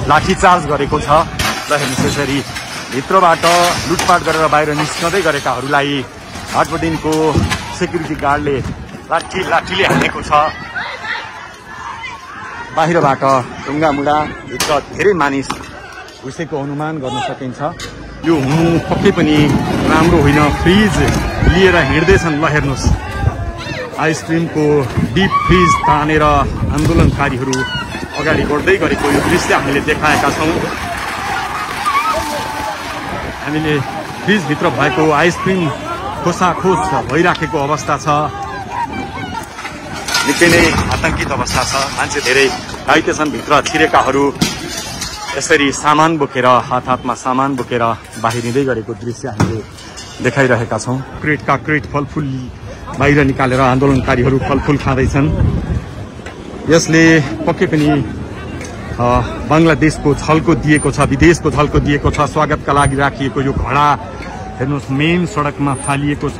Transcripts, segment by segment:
लाठीचार्ज गरेको छ। ल हेर्नुहोस् यसरी भित्रबाट लुटपाट गरेर बाहिर निस्कँदै गरेकाहरूलाई हाटबटिनको सेक्युरिटी गार्डले लाठीले हानेको छ। बाहिरबाट ढुङ्गामुढा भित्र धेरै मानिस घुसेको अनुमान गर्न सकिन्छ। यो हुनु पक्कै पनि राम्रो होइन। फ्रिज लिएर हिँड्दैछन्। ल हेर्नुहोस् आइसक्रिमको डिप फ्रिज तानेर आन्दोलनकारीहरू अगाडि बढ्दै गरेको यो दृश्य हामीले देखाएका छौँ। हामीले फ्रिजभित्र भएको आइसक्रिम खोसाखोस भइराखेको अवस्था छ। निकै नै आतंकित अवस्था छ। मान्छे धेरै घाइते छन्। भित्र छिरेकाहरू यसरी सामान बोकेर हातमा सामान बोकेर बाहिरिँदै गरेको दृश्य हामीले देखाइरहेका छौँ। क्रेटका क्रेट फलफुल बाहिर निकालेर आन्दोलनकारीहरू फलफुल खाँदैछन्। यसले पक्कै पनि बङ्गलादेशको झल्को दिएको छ, विदेशको झल्को दिएको छ। स्वागतका लागि राखिएको यो घडा हेर्नुहोस् मेन सडकमा फालिएको छ।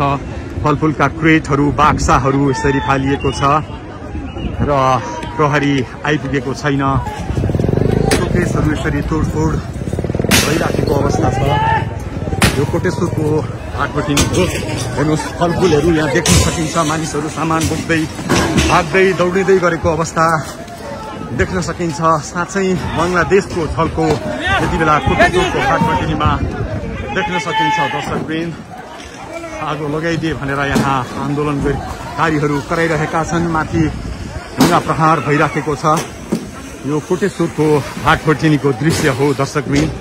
फलफुलका क्रेटहरू बाक्साहरू यसरी फालिएको छ र प्रहरी आइपुगेको छैन। शोकेसहरू यसरी तोडफोड भइराखेको अवस्था छ। यो कोटेश्वरको हाटबटिन हेर्नुहोस् फलफुलहरू यहाँ देख्न सकिन्छ। मानिसहरू सामान बोक्दै भाग्दै दौडिँदै गरेको अवस्था देख्न सकिन्छ। साँच्चै बङ्गलादेशको झल्को यति बेला कोटेश्वरको हाटबटिनीमा देख्न सकिन्छ। दर्शकवृन्द आगो लगाइदिए भनेर यहाँ आन्दोलनकारीहरू कराइरहेका छन्। माथि ढुङ्गा प्रहार भइराखेको छ। यो कोटेश्वरको हाटबटिनीको दृश्य हो। दर्शकवृन्द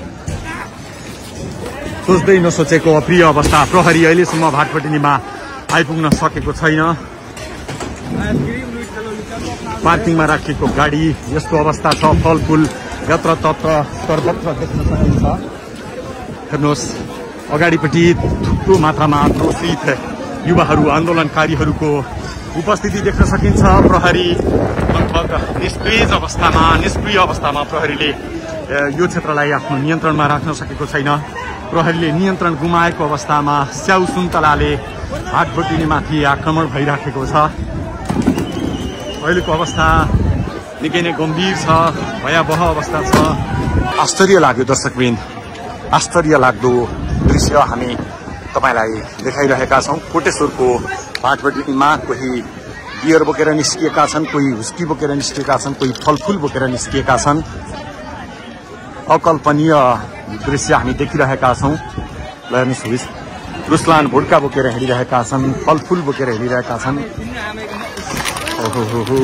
सोच्दै नसोचेको अप्रिय अवस्था। प्रहरी अहिलेसम्म हाटबटिनीमा आइपुग्न सकेको छैन। पार्किङमा राखिएको गाडी यस्तो अवस्था छ। फलफुल यत्रतत्र सर्वत्र देख्न सकिन्छ। हेर्नुहोस् अगाडिपट्टि थुप्रो मात्रामा क्रोधित युवाहरू आन्दोलनकारीहरूको उपस्थिति देख्न सकिन्छ। प्रहरी लगभग निष्क्रिय अवस्थामा प्रहरीले यो क्षेत्रलाई आफ्नो नियन्त्रणमा राख्न सकेको छैन। प्रहरीले नियन्त्रण गुमाएको अवस्थामा स्याउ सुन्तलाले हाटबटिनीमाथि आक्रमण भइराखेको छ। अहिलेको अवस्था निकै नै गम्भीर छ, भयावह अवस्था छ। आश्चर्य लाग्यो दर्शकवृन्द, आश्चर्य लाग्दो दृश्य हामी तपाईलाई देखाइरहेका छौँ। कोटेश्वरको हाटबटिनीमा कोही बियर बोकेर निस्किएका छन्, कोही हुस्की बोकेर निस्किएका छन्, कोही फलफुल बोकेर निस्किएका छन्। अकल्पनीय दृश्य हामी देखिरहेका छौँ। ल हेर्नुहोस् रुसलान भुड्का बोकेर हिँडिरहेका छन्, फलफुल बोकेर हिँडिरहेका छन्। ओहो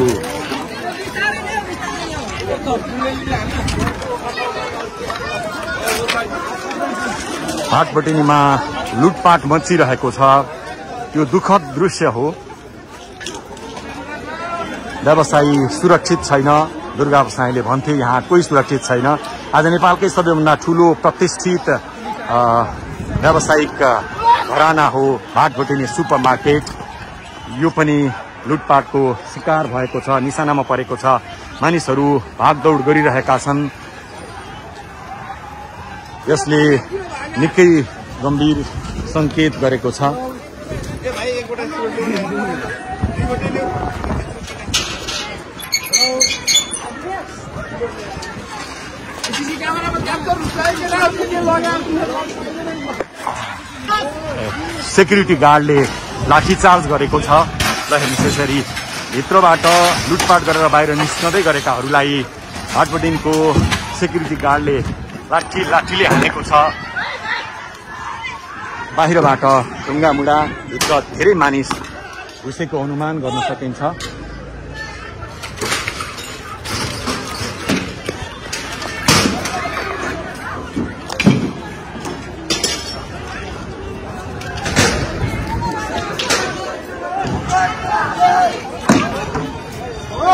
हाटबटिनीमा लुटपाट मचिरहेको छ। त्यो दुःखद दृश्य हो। व्यवसायी सुरक्षित छैन। दुर्गा गोसाईले भन्थे यहाँ कोही सुरक्षित छैन। आज नेपालकै सबैभन्दा ठूलो प्रतिष्ठित व्यावसायिक घराना हो हाटबटिनी सुपर मार्केट। यो पनि लुटपाटको शिकार भएको छ, निशानामा परेको छ। मानिसहरू भागदौड गरिरहेका छन्। यसले निकै गम्भीर संकेत गरेको छ। सेक्युरिटी गार्डले लाठीचार्ज गरेको छ। ल हेर्नुहोस् यसरी भित्रबाट लुटपाट गरेर बाहिर निस्कँदै गरेकाहरूलाई हाटबटिनको सेक्युरिटी गार्डले लाठीले हानेको छ। बाहिरबाट ढुङ्गामुढा भित्र धेरै मानिस घुसेको अनुमान गर्न सकिन्छ।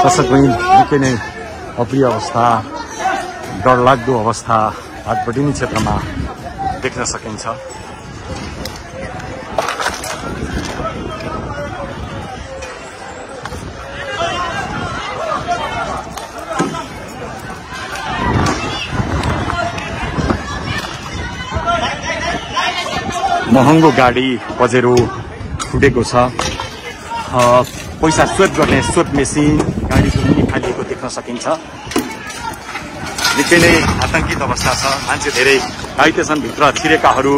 दर्शकवृन्द निकै नै अप्रिय अवस्था, डरलाग्दो अवस्था हाटबटिनी क्षेत्रमा देख्न सकिन्छ। महँगो गाडी पजेरो फुटेको छ। पैसा स्वेप गर्ने स्वेप मेसिन गाडीको मुनि फालिएको देख्न सकिन्छ। निकै नै आतंकित अवस्था छ। मान्छे धेरै घाइते छन्। भित्र छिरेकाहरू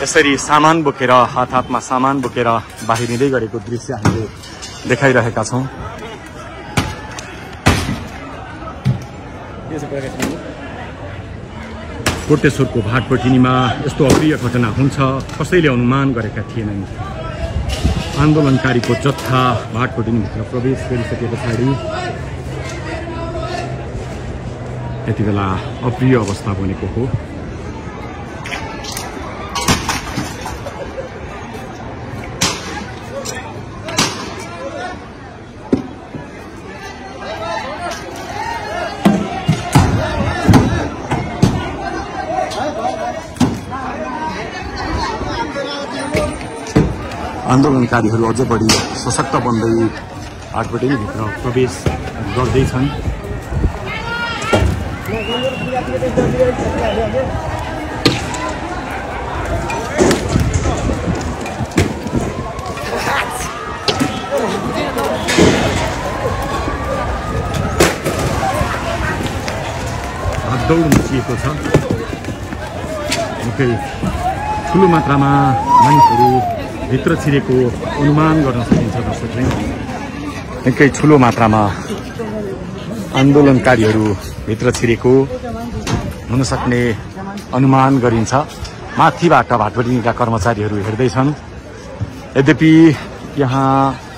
यसरी सामान बोकेर हातमा सामान बोकेर बाहिरिँदै गरेको दृश्य हामीले देखाइरहेका छौँ। कोटेश्वरको भाटपटिनीमा यस्तो अप्रिय घटना हुन्छ कसैले अनुमान गरेका थिएनन्। आन्दोलनकारीको जत्था भाटपटिनीभित्र प्रवेश गरिसके पछाडि यति बेला अप्रिय अवस्था बनेको हो। आन्दोलनकारीहरू अझ बढी सशक्त बन्दै भाटपटिनीभित्र प्रवेश गर्दैछन्। भागदौड मचिएको छ। निकै ठुलो मात्रामा मानिसहरू भित्र छिरेको अनुमान गर्न सकिन्छ। दर्शकले निकै ठुलो मात्रामा आन्दोलनकारीहरू भित्र छिरेको हुन सक्ने अनुमान गरिन्छ। माथिबाट भाटपटिनीका कर्मचारीहरू हेर्दैछन्। यद्यपि यहाँ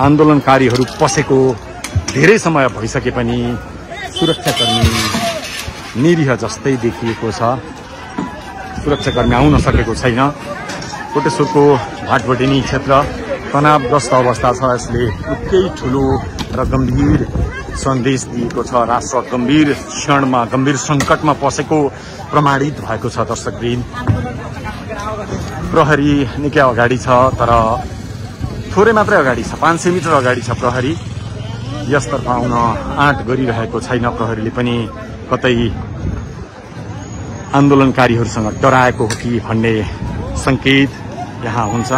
आन्दोलनकारीहरू पसेको धेरै समय भइसके पनि सुरक्षाकर्मी निरीह जस्तै देखिएको छ। सुरक्षाकर्मी आउन सकेको छैन। कोटेश्वरको भाटपटिनी क्षेत्र तनावग्रस्त अवस्था छ। यसले निकै ठुलो र गम्भीर सन्देश दिएको छ। राष्ट्र गम्भीर क्षणमा गम्भीर सङ्कटमा पसेको प्रमाणित भएको छ। दर्शकवृन्द, प्रहरी निकै अगाडि छ, तर थोरै मात्रै अगाडि छ। 500 मिटर अगाडि छ प्रहरी। यसतर्फ आउन आँट गरिरहेको छैन। प्रहरीले पनि कतै आन्दोलनकारीहरूसँग डराएको हो कि भन्ने संकेत यहाँ हुन्छ।